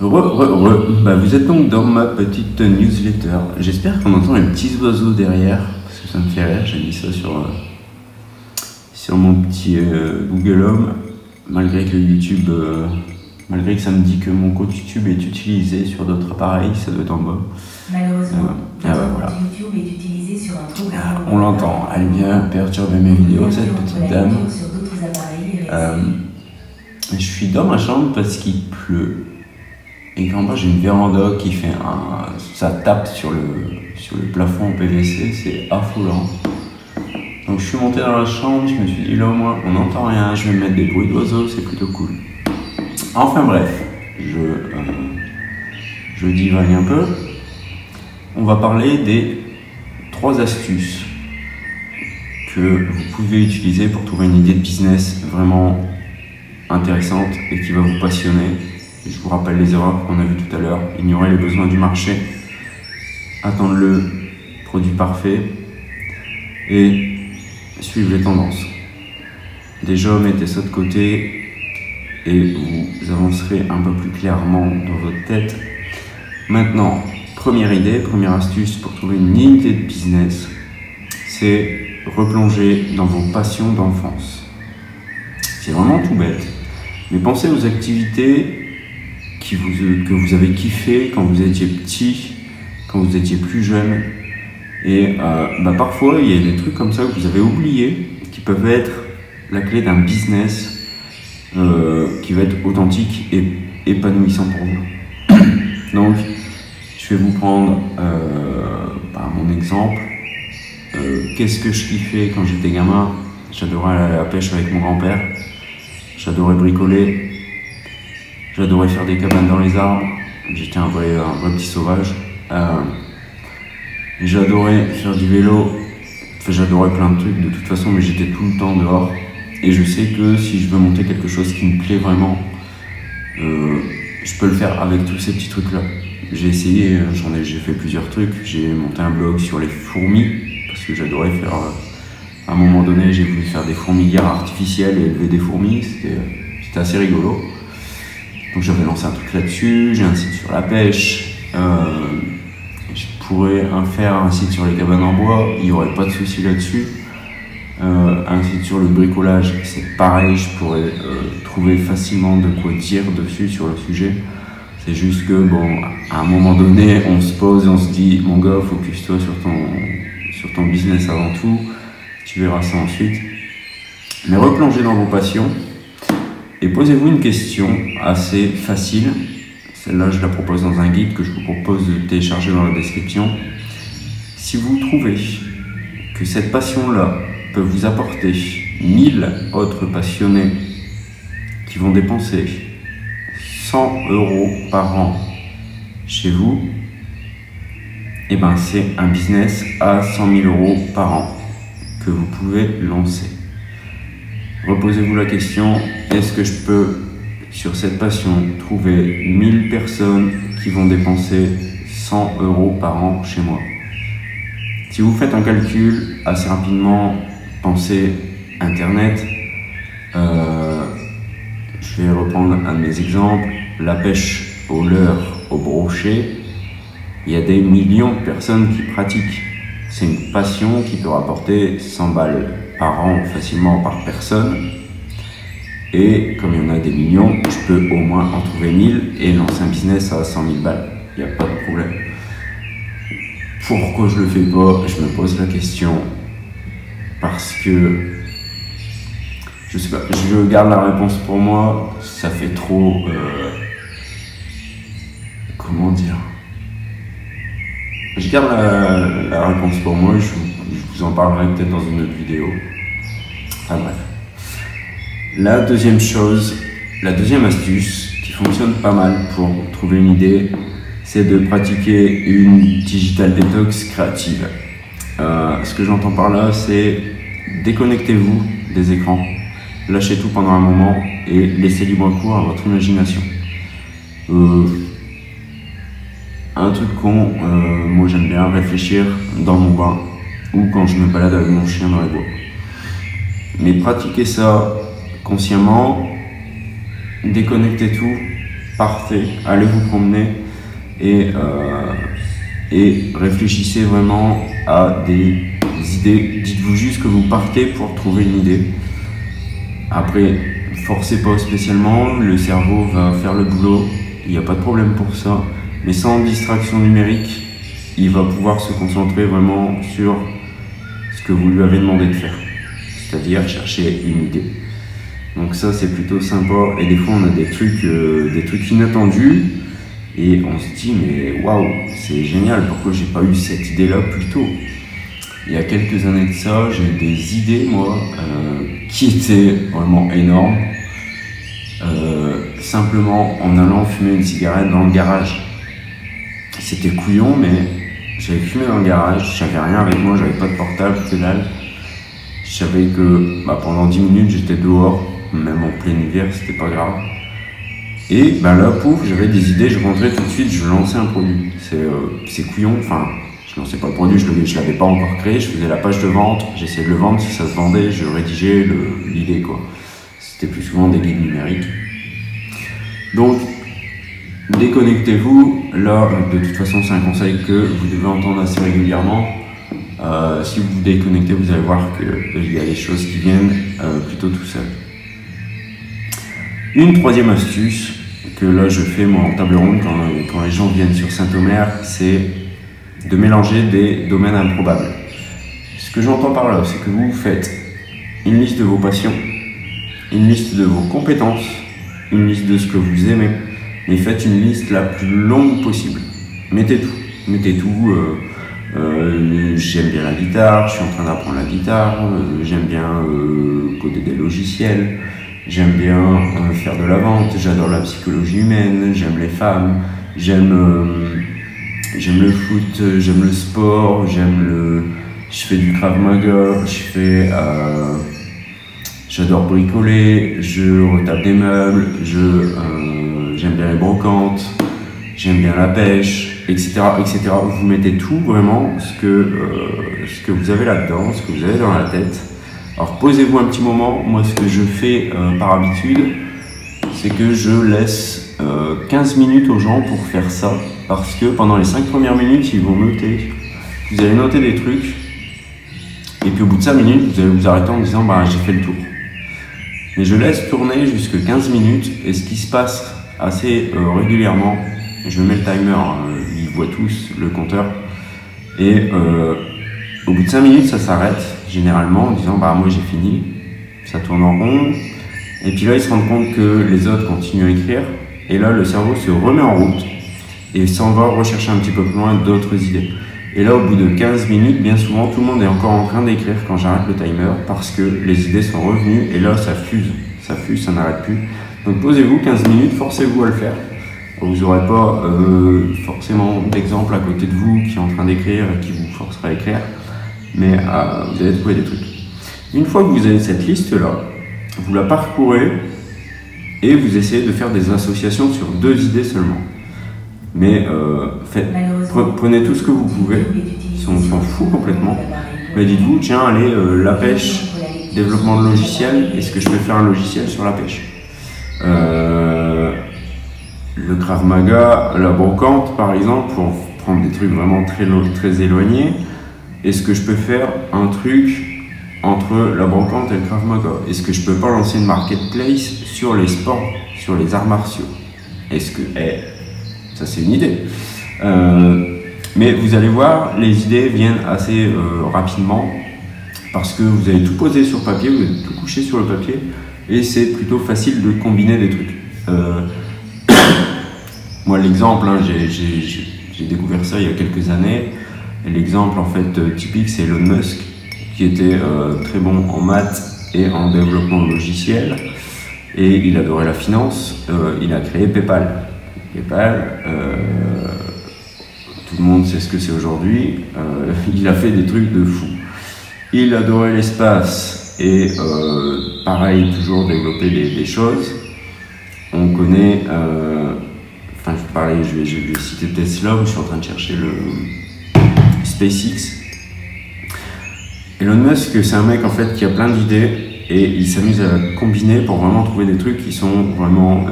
Vous êtes donc dans ma petite newsletter. J'espère qu'on entend les petits oiseaux derrière, parce que ça me fait rire. J'ai mis ça sur mon petit Google Home, malgré que YouTube, malgré que ça me dit que mon compte YouTube est utilisé sur d'autres appareils, ça doit être en bas. Malheureusement, voilà. YouTube est utilisé sur un programme. On l'entend, elle vient perturber mes vidéos, cette petite dame. Je suis dans ma chambre parce qu'il pleut. Et qu'en bas j'ai une véranda qui fait ça tape sur le plafond en PVC, c'est affolant. Donc je suis monté dans la chambre, je me suis dit là au moins on n'entend rien, je vais mettre des bruits d'oiseaux, c'est plutôt cool. Enfin bref, je divague un peu. On va parler des 3 astuces que vous pouvez utiliser pour trouver une idée de business vraiment intéressante et qui va vous passionner. Je vous rappelle les erreurs qu'on a vues tout à l'heure. Ignorer les besoins du marché, attendre le produit parfait et suivre les tendances. Déjà, mettez ça de côté et vous avancerez un peu plus clairement dans votre tête. Maintenant, première idée, première astuce pour trouver une idée de business, c'est replonger dans vos passions d'enfance. C'est vraiment tout bête, mais pensez aux activités que vous avez kiffé quand vous étiez petit, quand vous étiez plus jeune. Et parfois, il y a des trucs comme ça que vous avez oubliés, qui peuvent être la clé d'un business qui va être authentique et épanouissant pour vous. Donc, je vais vous prendre mon exemple. Qu'est-ce que je kiffais quand j'étais gamin? J'adorais aller à la pêche avec mon grand-père. J'adorais bricoler. J'adorais faire des cabanes dans les arbres. J'étais un vrai petit sauvage. J'adorais faire du vélo. Enfin, j'adorais plein de trucs de toute façon, mais j'étais tout le temps dehors. Et je sais que si je veux monter quelque chose qui me plaît vraiment, je peux le faire avec tous ces petits trucs-là. J'ai essayé, j'ai fait plusieurs trucs. J'ai monté un blog sur les fourmis, parce que j'adorais faire... à un moment donné, j'ai voulu faire des fourmilières artificielles et élever des fourmis. C'était assez rigolo. Donc j'avais lancé un truc là-dessus, j'ai un site sur la pêche, je pourrais faire un site sur les cabanes en bois, il n'y aurait pas de souci là-dessus. Un site sur le bricolage, c'est pareil, je pourrais trouver facilement de quoi dire dessus sur le sujet. C'est juste que, à un moment donné, on se pose et on se dit, mon gars, focus-toi sur ton business avant tout, tu verras ça ensuite. Mais replongez dans vos passions. Et posez-vous une question assez facile. Celle-là, je la propose dans un guide que je vous propose de télécharger dans la description. Si vous trouvez que cette passion-là peut vous apporter 1000 autres passionnés qui vont dépenser 100 € par an chez vous, et c'est un business à 100 000 € par an que vous pouvez lancer. Reposez-vous la question, est-ce que je peux, sur cette passion, trouver 1000 personnes qui vont dépenser 100 € par an chez moi? Si vous faites un calcul, assez rapidement, pensez Internet. Je vais reprendre un de mes exemples, la pêche au leurre, au brochet. Il y a des millions de personnes qui pratiquent. C'est une passion qui peut rapporter 100 balles par an facilement par personne. Et comme il y en a des millions, je peux au moins en trouver 1000 et lancer un business à 100 000 balles. Il n'y a pas de problème. Pourquoi je le fais pas? Je me pose la question. Parce que, je sais pas, je garde la réponse pour moi. Ça fait trop... comment dire? Je garde la réponse pour moi, je vous en parlerai peut-être dans une autre vidéo. Enfin bref. La deuxième astuce qui fonctionne pas mal pour trouver une idée, c'est de pratiquer une digital detox créative. Ce que j'entends par là, c'est déconnectez-vous des écrans, lâchez tout pendant un moment et laissez libre cours à votre imagination. Un truc con, moi j'aime bien réfléchir dans mon bain ou quand je me balade avec mon chien dans les bois. Mais pratiquez ça consciemment, déconnectez tout partez, allez vous promener et réfléchissez vraiment à des idées. Dites-vous juste que vous partez pour trouver une idée. Après, forcez pas spécialement, le cerveau va faire le boulot, il n'y a pas de problème pour ça, mais sans distraction numérique, il va pouvoir se concentrer vraiment sur ce que vous lui avez demandé de faire, c'est-à-dire chercher une idée. Donc ça, c'est plutôt sympa, et des fois on a des trucs inattendus, et on se dit mais waouh, c'est génial, pourquoi j'ai pas eu cette idée-là plus tôt? Il y a quelques années de ça, j'ai eu des idées, moi, qui étaient vraiment énormes, simplement en allant fumer une cigarette dans le garage. C'était couillon, mais j'avais fumé dans le garage, j'avais rien avec moi, j'avais pas de portable, que dalle. Je savais que pendant 10 minutes, j'étais dehors, même en plein hiver, c'était pas grave. Et là, pouf, j'avais des idées, je rentrais tout de suite, je lançais un produit. C'est couillon, enfin, je lançais pas le produit, je l'avais pas encore créé, je faisais la page de vente, j'essayais de le vendre, si ça se vendait, je rédigeais l'idée, quoi. C'était plus souvent des guides numériques. Donc, déconnectez-vous. Là, de toute façon, c'est un conseil que vous devez entendre assez régulièrement. Si vous vous déconnectez, vous allez voir qu'il y a des choses qui viennent plutôt tout seul. Une troisième astuce que là je fais moi en table ronde quand les gens viennent sur Saint-Omer, c'est de mélanger des domaines improbables. Ce que j'entends par là, c'est que vous faites une liste de vos passions, une liste de vos compétences, une liste de ce que vous aimez, mais faites une liste la plus longue possible. Mettez tout. J'aime bien la guitare, je suis en train d'apprendre la guitare, j'aime bien coder des logiciels, j'aime bien faire de la vente, j'adore la psychologie humaine, j'aime les femmes, j'aime le foot, j'aime le sport, je fais du Krav Maga, j'adore bricoler, je retape des meubles, j'aime bien les brocantes, j'aime bien la pêche, etc., etc. Vous mettez tout vraiment, ce que vous avez là-dedans, ce que vous avez dans la tête. Alors posez-vous un petit moment. Moi, ce que je fais par habitude, c'est que je laisse 15 minutes aux gens pour faire ça, parce que pendant les 5 premières minutes, ils vont noter. Vous allez noter des trucs, et puis au bout de 5 minutes, vous allez vous arrêter en disant j'ai fait le tour. Mais je laisse tourner jusque 15 minutes, et ce qui se passe assez régulièrement, je mets le timer, ils voient tous le compteur, et au bout de 5 minutes, ça s'arrête, généralement, en disant moi j'ai fini, ça tourne en rond, et puis là ils se rendent compte que les autres continuent à écrire, et là le cerveau se remet en route, et s'en va rechercher un petit peu plus loin d'autres idées. Et là au bout de 15 minutes, bien souvent, tout le monde est encore en train d'écrire quand j'arrête le timer, parce que les idées sont revenues, et là ça fuse, ça n'arrête plus. Donc posez-vous 15 minutes, forcez-vous à le faire. Vous n'aurez pas forcément d'exemple à côté de vous qui est en train d'écrire et qui vous forcera à écrire, mais vous allez trouver des trucs. Une fois que vous avez cette liste-là, vous la parcourez et vous essayez de faire des associations sur 2 idées seulement. Mais prenez tout ce que vous pouvez, on s'en fout complètement, mais dites-vous, tiens, allez, la pêche, développement de logiciel, est-ce que je peux faire un logiciel sur la pêche? Le Krav Maga, la brocante par exemple, pour prendre des trucs vraiment très éloignés, est-ce que je peux faire un truc entre la brocante et le Krav Maga? Est-ce que je peux pas lancer une marketplace sur les sports, sur les arts martiaux? Est-ce que... ça c'est une idée. Mais vous allez voir, les idées viennent assez rapidement, parce que vous avez tout posé sur papier, vous avez tout couché sur le papier, et c'est plutôt facile de combiner des trucs. Moi, l'exemple, j'ai découvert ça il y a quelques années, et l'exemple en fait typique, c'est Elon Musk, qui était très bon en maths et en développement logiciel, et il adorait la finance. Il a créé PayPal. PayPal, tout le monde sait ce que c'est aujourd'hui. Il a fait des trucs de fou. Il adorait l'espace et pareil, toujours développer des choses. On connaît, je vais citer Tesla, où je suis en train de chercher le SpaceX. Elon Musk, c'est un mec en fait qui a plein d'idées et il s'amuse à combiner pour vraiment trouver des trucs qui sont vraiment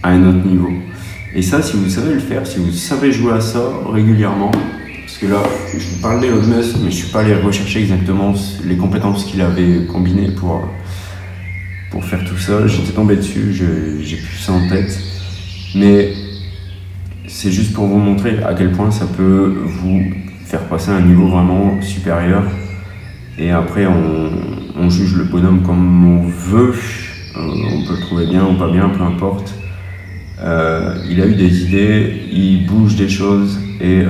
à un autre niveau. Et ça, si vous savez le faire, si vous savez jouer à ça régulièrement, parce que là, je vous parle d'Elon Musk, mais je suis pas allé rechercher exactement les compétences qu'il avait combinées pour faire tout ça. J'étais tombé dessus, j'ai plus ça en tête. Mais c'est juste pour vous montrer à quel point ça peut vous faire passer à un niveau vraiment supérieur. Et après, on juge le bonhomme comme on veut. On peut le trouver bien ou pas bien, peu importe. Il a eu des idées, il bouge des choses et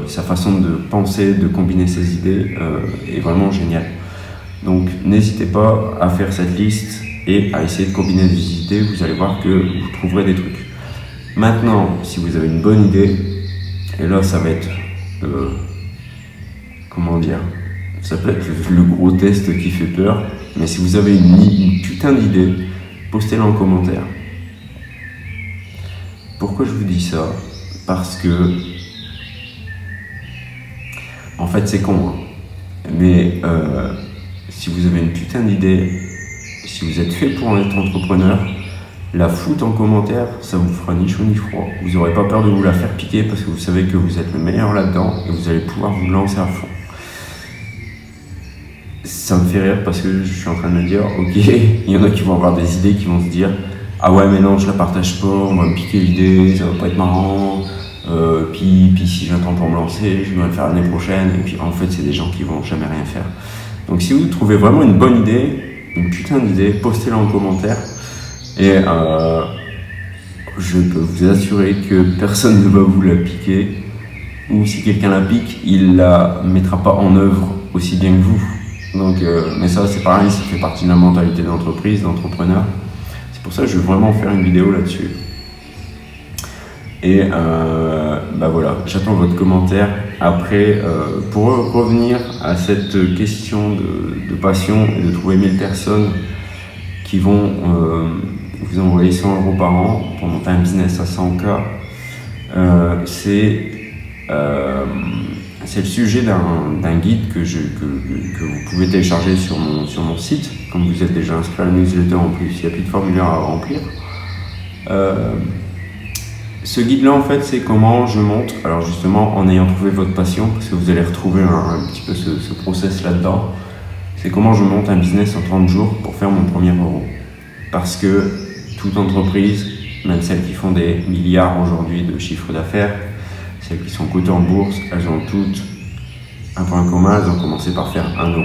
sa façon de penser, de combiner ses idées est vraiment géniale. Donc n'hésitez pas à faire cette liste et à essayer de combiner des idées, vous allez voir que vous trouverez des trucs. Maintenant, si vous avez une bonne idée, et là ça va être, comment dire, ça peut être le gros test qui fait peur, mais si vous avez une putain d'idée, postez-la en commentaire. Pourquoi je vous dis ça? Parce que, en fait c'est con, hein. Mais si vous avez une putain d'idée, si vous êtes fait pour être entrepreneur, la foutre en commentaire, ça vous fera ni chaud ni froid. Vous n'aurez pas peur de vous la faire piquer parce que vous savez que vous êtes le meilleur là-dedans et vous allez pouvoir vous lancer à fond. Ça me fait rire parce que je suis en train de me dire, ok, il y en a qui vont avoir des idées qui vont se dire, ah ouais mais non je la partage pas, on va me piquer l'idée, ça va pas être marrant, puis si j'attends pour me lancer, je dois le faire l'année prochaine, et puis en fait c'est des gens qui vont jamais rien faire. Donc si vous trouvez vraiment une bonne idée, une putain d'idée, postez-la en commentaire, et je peux vous assurer que personne ne va vous la piquer, ou si quelqu'un la pique, il la mettra pas en œuvre aussi bien que vous. Donc, mais ça c'est pareil, ça fait partie de la mentalité d'entreprise, d'entrepreneur. C'est pour ça que je veux vraiment faire une vidéo là-dessus. Et bah voilà, j'attends votre commentaire. Après, pour revenir à cette question de passion et de trouver 1000 personnes qui vont vous envoyer 100 € par an pour monter un business à 100K, c'est le sujet d'un guide que vous pouvez télécharger sur mon site. Comme vous êtes déjà inscrit à la newsletter en plus, il n'y a plus de formulaire à remplir. Ce guide-là, en fait, c'est comment je monte, alors justement, en ayant trouvé votre passion, parce que vous allez retrouver un petit peu ce process là-dedans, c'est comment je monte un business en 30 jours pour faire mon premier euro. Parce que toute entreprise, même celles qui font des milliards aujourd'hui de chiffre d'affaires, celles qui sont cotées en bourse, elles ont toutes un point commun, elles ont commencé par faire 1 €.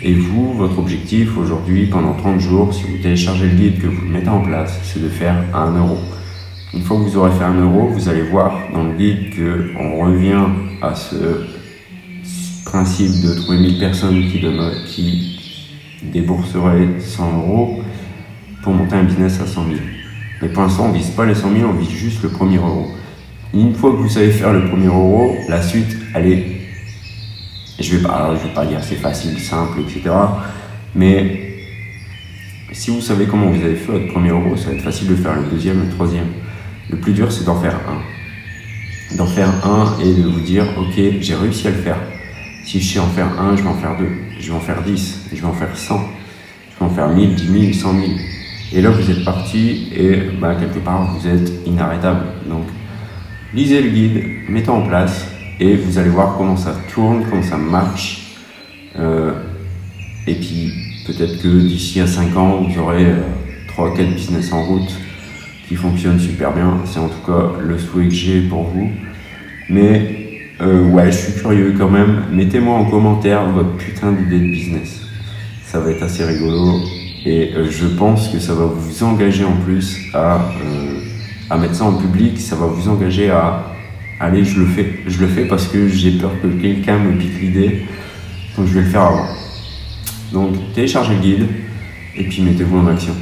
Et vous, votre objectif aujourd'hui, pendant 30 jours, si vous téléchargez le guide, que vous le mettez en place, c'est de faire 1 €. Une fois que vous aurez fait 1 €, vous allez voir dans le guide qu'on revient à ce principe de trouver 1000 personnes qui débourseraient 100 € pour monter un business à 100 000. Mais pour l'instant, on ne vise pas les 100 000, on vise juste le premier euro. Et une fois que vous savez faire le premier euro, la suite, elle est... Je vais pas dire c'est facile, simple, etc. Mais si vous savez comment vous avez fait votre premier euro, ça va être facile de faire le deuxième, le troisième. Le plus dur, c'est d'en faire un. D'en faire un et de vous dire, ok, j'ai réussi à le faire. Si je sais en faire un, je vais en faire 2, je vais en faire 10, je vais en faire 100, je vais en faire 1000, 10 000, 100 000. Et là, vous êtes parti et bah, quelque part, vous êtes inarrêtable. Donc, lisez le guide, mettez en place et vous allez voir comment ça tourne, comment ça marche. Et puis, peut-être que d'ici à 5 ans, vous aurez 3-4 business en route qui fonctionnent super bien. C'est en tout cas le souhait que j'ai pour vous. Mais ouais, je suis curieux quand même. Mettez-moi en commentaire votre putain d'idée de business. Ça va être assez rigolo. Et je pense que ça va vous engager en plus à mettre ça en public. Ça va vous engager à allez, je le fais parce que j'ai peur que quelqu'un me pique l'idée. Donc je vais le faire avant. Donc téléchargez le guide et puis mettez-vous en action.